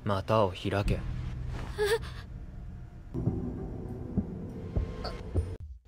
股を開け。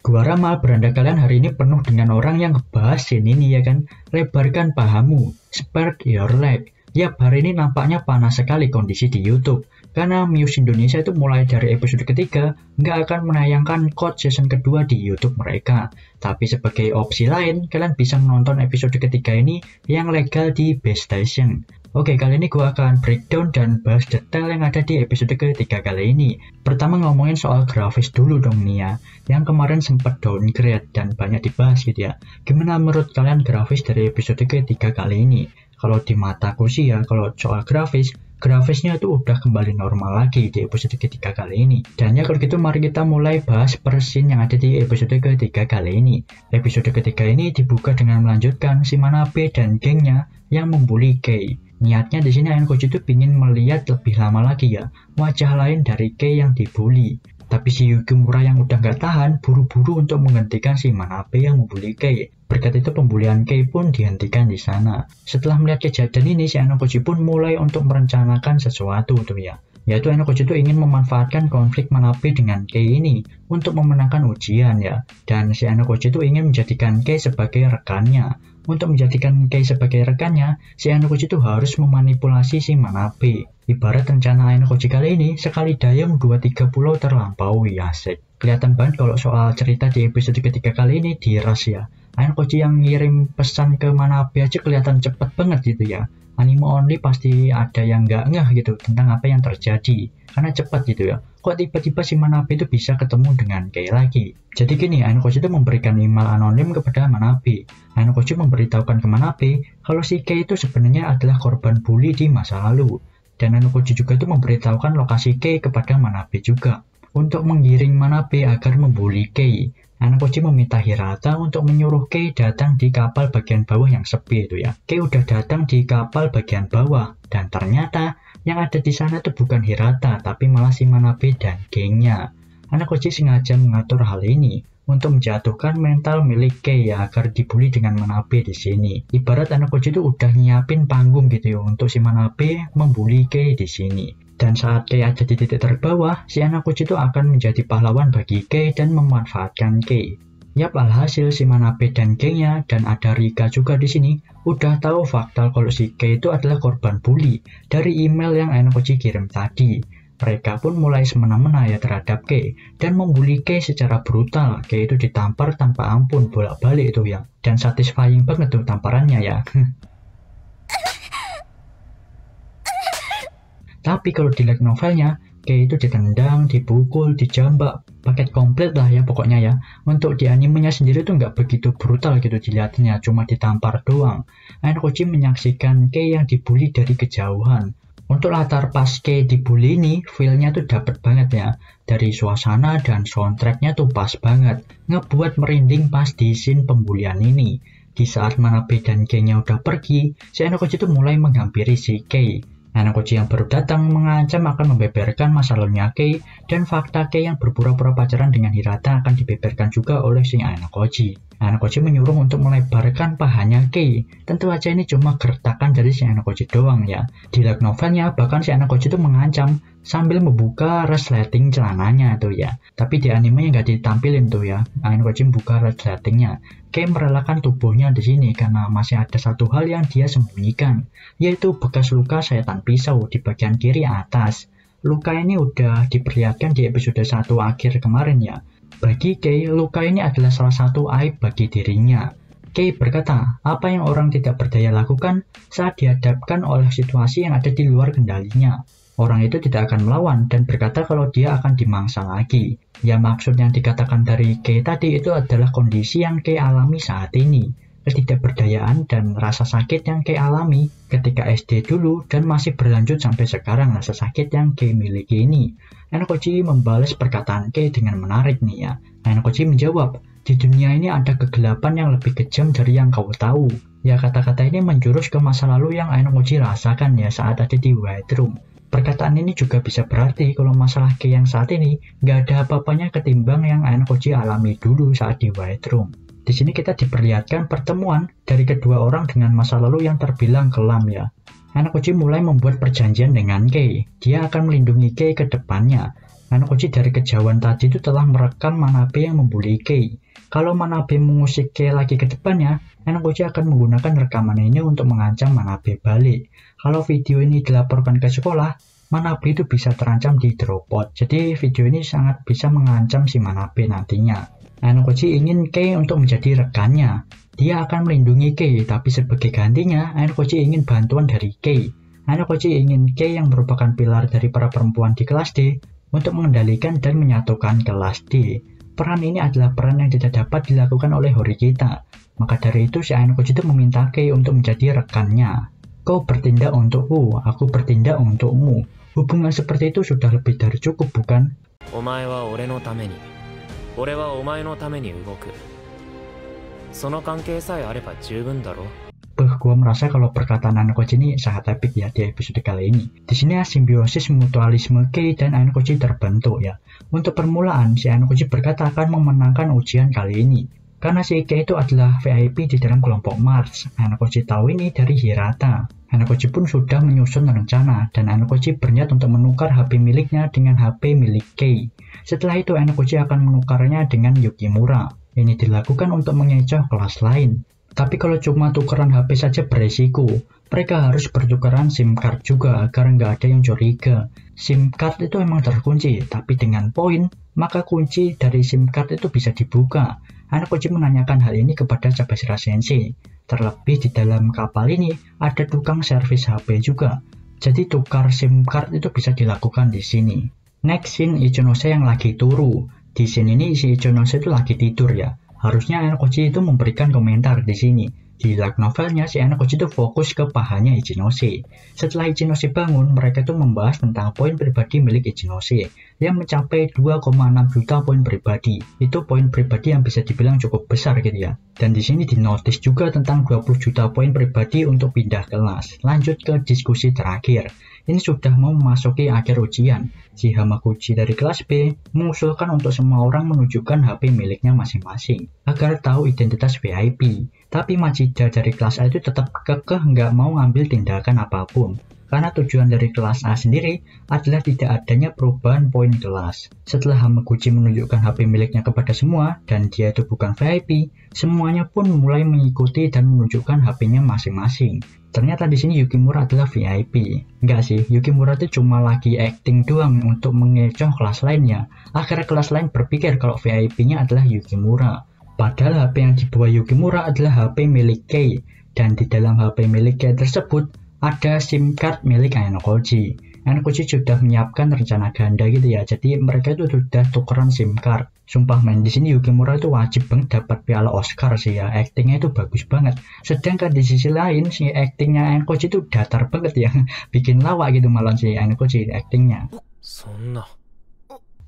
Gua ramal beranda kalian hari ini penuh dengan orang yang ngebahas scene ini ya kan. Lebarkan pahamu, spark your leg. Yap, hari ini nampaknya panas sekali kondisi di YouTube. Karena Muse Indonesia itu mulai dari episode ketiga nggak akan menayangkan Code season kedua di YouTube mereka. Tapi sebagai opsi lain, kalian bisa menonton episode ketiga ini yang legal di Base Station. Oke, kali ini gue akan breakdown dan bahas detail yang ada di episode ketiga kali ini. Pertama ngomongin soal grafis dulu dong nih ya, yang kemarin sempat downgrade dan banyak dibahas gitu ya. Gimana menurut kalian grafis dari episode ketiga kali ini? Kalau di mataku sih ya, kalau soal grafisnya tuh udah kembali normal lagi di episode ketiga kali ini. Dan ya kalau gitu mari kita mulai bahas per scene yang ada di episode ketiga kali ini. Episode ketiga ini dibuka dengan melanjutkan si Manabe dan gengnya yang membuli Kei. Niatnya di sini Ayano Koji itu ingin melihat lebih lama lagi ya wajah lain dari Kei yang dibully. Tapi si Yukimura yang udah nggak tahan buru-buru untuk menggantikan si Manabe yang membuli Kei. Berkat itu pembulian Kei pun dihentikan di sana. Setelah melihat kejadian ini si Ayano Koji pun mulai untuk merencanakan sesuatu tuh ya. Yaitu Ayano Koji itu ingin memanfaatkan konflik Manabe dengan Kei ini untuk memenangkan ujian ya. Dan si Ayano Koji itu ingin menjadikan Kei sebagai rekannya. Untuk menjadikan Kei sebagai rekannya, si Ayano Koji itu harus memanipulasi si Manabe. Ibarat rencana Ayano Koji kali ini, sekali dayung 2-3 pulau terlampaui, asik. Kelihatan banget kalau soal cerita di episode ketiga kali ini diras ya. Ayano Koji yang ngirim pesan ke Manabe aja kelihatan cepet banget gitu ya. Anime only pasti ada yang nggak ngeh gitu tentang apa yang terjadi. Karena cepat gitu ya. Kok tiba-tiba si Manabe itu bisa ketemu dengan Kei lagi. Jadi gini, Ayano Koji itu memberikan email anonim kepada Manabe. Ayano Koji memberitahukan ke Manabe kalau si Kei itu sebenarnya adalah korban bully di masa lalu. Dan Ayano Koji juga itu memberitahukan lokasi Kei kepada Manabe juga. Untuk menggiring Manabe agar membuli Kei. Ayano Koji meminta Hirata untuk menyuruh Kei datang di kapal bagian bawah yang sepi itu ya. Kei udah datang di kapal bagian bawah. Dan ternyata yang ada di sana itu bukan Hirata, tapi malah si Manabe dan gengnya. Ayano Koji sengaja mengatur hal ini untuk menjatuhkan mental milik Kei ya, agar dibully dengan Manabe di sini. Ibarat Ayano Koji itu udah nyiapin panggung gitu ya untuk si Manabe membuli Kei di sini. Dan saat Kei ada di titik terbawah, si Ayano Koji itu akan menjadi pahlawan bagi Kei dan memanfaatkan Kei. Yap, alhasil si Manabe dan gengnya dan ada Rika juga di sini udah tahu fakta kalau si Kei itu adalah korban bully dari email yang Ayano Koji kirim tadi. Mereka pun mulai semena-mena ya terhadap Kei dan membuli Kei secara brutal. Kei itu ditampar tanpa ampun bolak-balik itu ya. Dan satisfying banget tuh tamparannya ya. Tapi kalau di light novelnya, Kei itu ditendang, dipukul, dijambak, paket komplit lah ya pokoknya ya. Untuk di animenya sendiri tuh nggak begitu brutal gitu dilihatnya, cuma ditampar doang. Ayano Koji menyaksikan Kei yang dibully dari kejauhan. Untuk latar pas Kei dibully ini, feel-nya tuh dapet banget ya. Dari suasana dan soundtracknya tuh pas banget. Ngebuat merinding pas di scene pembulian ini. Di saat Manabe dan gengnya udah pergi, si Ayano Koji tuh mulai menghampiri si Kei. Ayano Koji yang baru datang mengancam akan membeberkan masa lalunya Kei dan fakta Kei yang berpura-pura pacaran dengan Hirata akan dibeberkan juga oleh si Ayano Koji. Ayano Koji menyuruh untuk melebarkan pahanya Kei. Tentu aja ini cuma gertakan dari si Ayano Koji doang ya. Di light novelnya bahkan si Ayano Koji itu mengancam sambil membuka resleting celananya tuh ya. Tapi di animenya nggak ditampilin tuh ya. Ayano Koji membuka resletingnya. Kei merelakan tubuhnya di sini karena masih ada satu hal yang dia sembunyikan, yaitu bekas luka sayatan pisau di bagian kiri atas. Luka ini udah diperlihatkan di episode 1 akhir kemarin ya. Bagi Kei, luka ini adalah salah satu aib bagi dirinya. Kei berkata, apa yang orang tidak berdaya lakukan saat dihadapkan oleh situasi yang ada di luar kendalinya. Orang itu tidak akan melawan dan berkata kalau dia akan dimangsa lagi. Ya maksud yang dikatakan dari Kei tadi itu adalah kondisi yang Kei alami saat ini. Ketidakberdayaan dan rasa sakit yang Kei alami ketika SD dulu dan masih berlanjut sampai sekarang rasa sakit yang Kei miliki ini. Ayano Koji membalas perkataan Kei dengan menarik nih ya. Ayano Koji menjawab, di dunia ini ada kegelapan yang lebih kejam dari yang kau tahu. Ya kata-kata ini menjurus ke masa lalu yang Ayano Koji rasakan ya saat ada di White Room. Perkataan ini juga bisa berarti kalau masalah Kei yang saat ini nggak ada apa-apanya ketimbang yang Ayano Koji alami dulu saat di White Room. Di sini kita diperlihatkan pertemuan dari kedua orang dengan masa lalu yang terbilang kelam ya. Hanakoji mulai membuat perjanjian dengan Kei. Dia akan melindungi Kei ke depannya. Hanakoji dari kejauhan tadi itu telah merekam Manabe yang membuli Kei. Kalau Manabe mengusik Kei lagi ke depannya, Hanakoji akan menggunakan rekaman ini untuk mengancam Manabe balik. Kalau video ini dilaporkan ke sekolah, Manabe itu bisa terancam di dropout. Jadi video ini sangat bisa mengancam si Manabe nantinya. Hanakoji ingin Kei untuk menjadi rekannya. Dia akan melindungi Kei, tapi sebagai gantinya, Hanakoji ingin bantuan dari Kei. Hanakoji ingin Kei yang merupakan pilar dari para perempuan di kelas D untuk mengendalikan dan menyatukan kelas D. Peran ini adalah peran yang tidak dapat dilakukan oleh Horikita. Maka dari itu si Hanakoji itu meminta Kei untuk menjadi rekannya. Kau bertindak untukku, aku bertindak untukmu. Hubungan seperti itu sudah lebih dari cukup, bukan? Omae wa ore no tame ni. Ore wa omae no tame ni ugoku. Sono kankei sae areba jubun daro. Gua merasa kalau perkataan Hanakoji ini sangat epic ya di episode kali ini. Di sini simbiosis mutualisme Kei dan Hanakoji terbentuk ya. Untuk permulaan, si Hanakoji berkata akan memenangkan ujian kali ini. Karena si Kei itu adalah VIP di dalam kelompok Mars. Hanakoji tahu ini dari Hirata. Hanakoji pun sudah menyusun rencana dan Hanakoji berniat untuk menukar HP miliknya dengan HP milik Kei. Setelah itu Hanakoji akan menukarnya dengan Yukimura. Ini dilakukan untuk mengecoh kelas lain. Tapi kalau cuma tukeran HP saja beresiko, mereka harus bertukaran SIM card juga agar nggak ada yang curiga. SIM card itu emang terkunci, tapi dengan poin, maka kunci dari SIM card itu bisa dibuka. Hanakoji menanyakan hal ini kepada Cabashira Sensei. Terlebih di dalam kapal ini ada tukang servis HP juga. Jadi tukar SIM card itu bisa dilakukan di sini. Next scene Ichinose yang lagi turu. Di scene ini si Ichinose itu lagi tidur ya. Harusnya Hanakoji itu memberikan komentar di sini. Di light novelnya, si Hanakoji itu fokus ke pahanya Ichinose. Setelah Ichinose bangun, mereka itu membahas tentang poin pribadi milik Ichinose yang mencapai 2,6 juta poin pribadi. Itu poin pribadi yang bisa dibilang cukup besar gitu ya. Dan di sini dinotis juga tentang 20 juta poin pribadi untuk pindah kelas. Lanjut ke diskusi terakhir. Ini sudah mau memasuki akhir ujian. Si Hamaguchi dari kelas B mengusulkan untuk semua orang menunjukkan HP miliknya masing-masing agar tahu identitas VIP. Tapi Machida dari kelas A itu tetap kekeh nggak mau ngambil tindakan apapun. Karena tujuan dari kelas A sendiri adalah tidak adanya perubahan poin kelas. Setelah Hamaguchi menunjukkan HP miliknya kepada semua dan dia itu bukan VIP, semuanya pun mulai mengikuti dan menunjukkan HP-nya masing-masing. Ternyata di sini Yukimura adalah VIP. Enggak sih, Yukimura itu cuma lagi acting doang untuk mengecoh kelas lainnya. Akhirnya kelas lain berpikir kalau VIP-nya adalah Yukimura. Padahal HP yang dibawa Yukimura adalah HP milik Kei. Dan di dalam HP milik Kei tersebut ada SIM card milik Hanakoji. Hanakoji sudah menyiapkan rencana ganda gitu ya. Jadi mereka itu sudah tukeran SIM card. Sumpah men, di sini Yukimura itu wajib banget dapat piala Oscar sih ya. Actingnya itu bagus banget. Sedangkan di sisi lain si actingnya Hanakoji itu datar banget ya. Bikin lawak gitu malah si Hanakoji actingnya.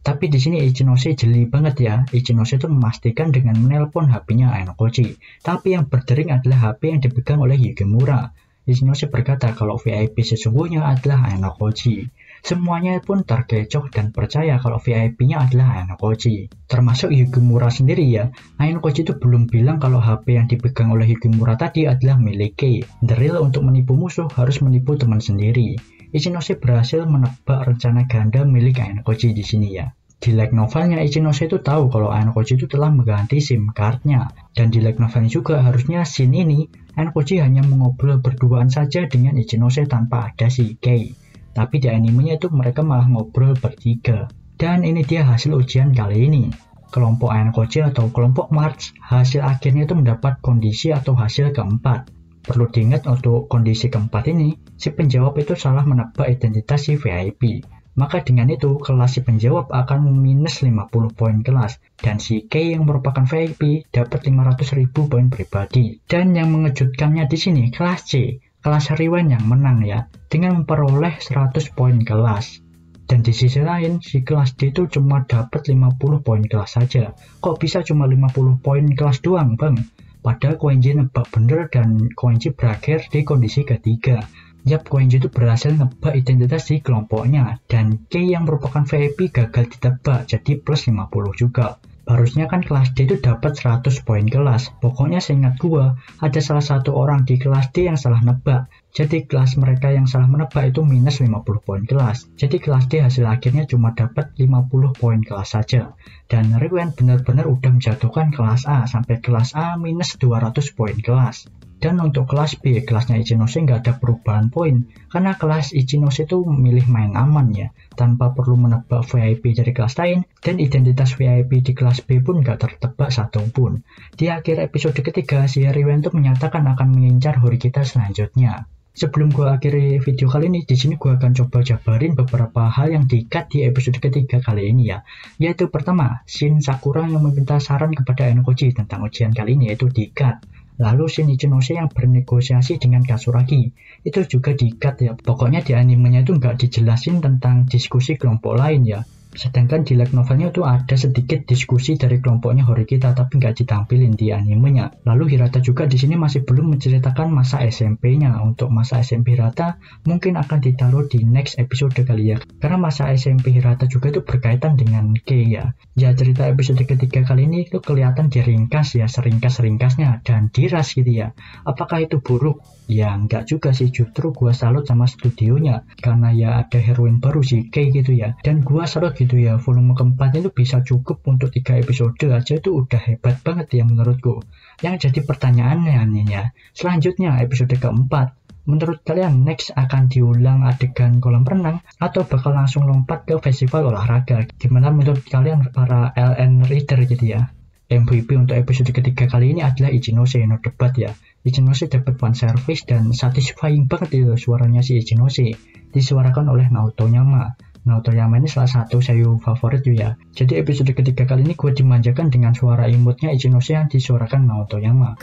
Tapi di sini Ichinose jeli banget ya. Ichinose itu memastikan dengan menelpon HP-nya Hanakoji. Tapi yang berdering adalah HP yang dipegang oleh Yukimura. Ichinose berkata kalau VIP sesungguhnya adalah Hanakoji. Semuanya pun terkecoh dan percaya kalau VIP-nya adalah Hanakoji. Termasuk Yukimura sendiri ya. Hanakoji itu belum bilang kalau HP yang dipegang oleh Yukimura tadi adalah milik Kei. The real untuk menipu musuh harus menipu teman sendiri. Ichinose berhasil menebak rencana ganda milik Hanakoji di sini ya. Di light novelnya Ichinose itu tahu kalau Hanakoji itu telah mengganti SIM card-nya. Dan di light novelnya juga harusnya scene ini Hanakoji hanya mengobrol berduaan saja dengan Ichinose tanpa ada si Kei. Tapi di animenya itu mereka malah ngobrol bertiga. Dan ini dia hasil ujian kali ini. Kelompok Hanakoji atau kelompok Mars hasil akhirnya itu mendapat kondisi atau hasil keempat. Perlu diingat untuk kondisi keempat ini, si penjawab itu salah menebak identitas si VIP. Maka dengan itu, kelas si penjawab akan minus 50 poin kelas. Dan si Kei yang merupakan VIP dapat 500.000 poin pribadi. Dan yang mengejutkannya di sini, kelas C, kelas Riwen yang menang ya, dengan memperoleh 100 poin kelas. Dan di sisi lain, si kelas D itu cuma dapat 50 poin kelas saja. Kok bisa cuma 50 poin kelas doang, Bang? Padahal Koenji nebak bener dan Koenji berakhir di kondisi ketiga. Yap, Koenji itu berhasil nebak identitas di kelompoknya, dan Kei yang merupakan VIP gagal ditebak, jadi plus 50 juga. Harusnya kan kelas D itu dapat 100 poin kelas. Pokoknya seingat gua, ada salah satu orang di kelas D yang salah nebak. Jadi kelas mereka yang salah menebak itu minus 50 poin kelas. Jadi kelas D hasil akhirnya cuma dapat 50 poin kelas saja. Dan Riwen benar-benar udah menjatuhkan kelas A sampai kelas A minus 200 poin kelas. Dan untuk kelas B, kelasnya Ichinose nggak ada perubahan poin, karena kelas Ichinose itu memilih main aman ya, tanpa perlu menebak VIP dari kelas lain, dan identitas VIP di kelas B pun nggak tertebak satupun. Di akhir episode ketiga, si Riwen tuh menyatakan akan mengincar Horikita selanjutnya. Sebelum gue akhiri video kali ini, di sini gue akan coba jabarin beberapa hal yang di-cut di episode ketiga kali ini ya. Yaitu pertama, Shin Sakura yang meminta saran kepada Enkoji tentang ujian kali ini yaitu di-cut. Lalu Shin Ichinose yang bernegosiasi dengan Katsuragi, itu juga di-cut ya. Pokoknya di animenya itu nggak dijelasin tentang diskusi kelompok lain ya. Sedangkan di light novelnya itu ada sedikit diskusi dari kelompoknya Horikita tapi nggak ditampilin di animenya. Lalu Hirata juga di sini masih belum menceritakan masa SMP-nya. Untuk masa SMP Hirata mungkin akan ditaruh di next episode kali ya. Karena masa SMP Hirata juga itu berkaitan dengan Kei ya. Ya cerita episode ketiga kali ini itu kelihatan diringkas ya, seringkas-ringkasnya dan diras gitu ya. Apakah itu buruk? Ya nggak juga sih, justru gua salut sama studionya. Karena ya ada heroin baru si Kei gitu ya. Dan gua salut gitu ya, volume keempat itu bisa cukup untuk 3 episode aja itu udah hebat banget ya menurutku. Yang jadi pertanyaannya nih ya, selanjutnya episode keempat, menurut kalian next akan diulang adegan kolam renang atau bakal langsung lompat ke festival olahraga? Gimana menurut kalian para LN reader gitu ya? MVP untuk episode ketiga kali ini adalah Ichinose, no debat ya. Ichinose dapat fan service dan satisfying banget itu suaranya si Ichinose, disuarakan oleh Naoto Yama. Naoto Yama ini salah satu sayu favorit ya. Jadi episode ketiga kali ini gue dimanjakan dengan suara imutnya Ichinose yang disuarakan Naoto Yama.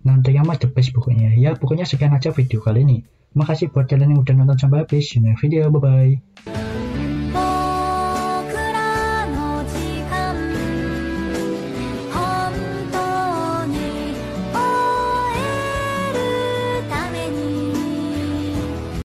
Naoto Yama the best pokoknya. Ya pokoknya sekian aja video kali ini. Makasih buat kalian yang udah nonton sampai habis. See you next video, bye bye.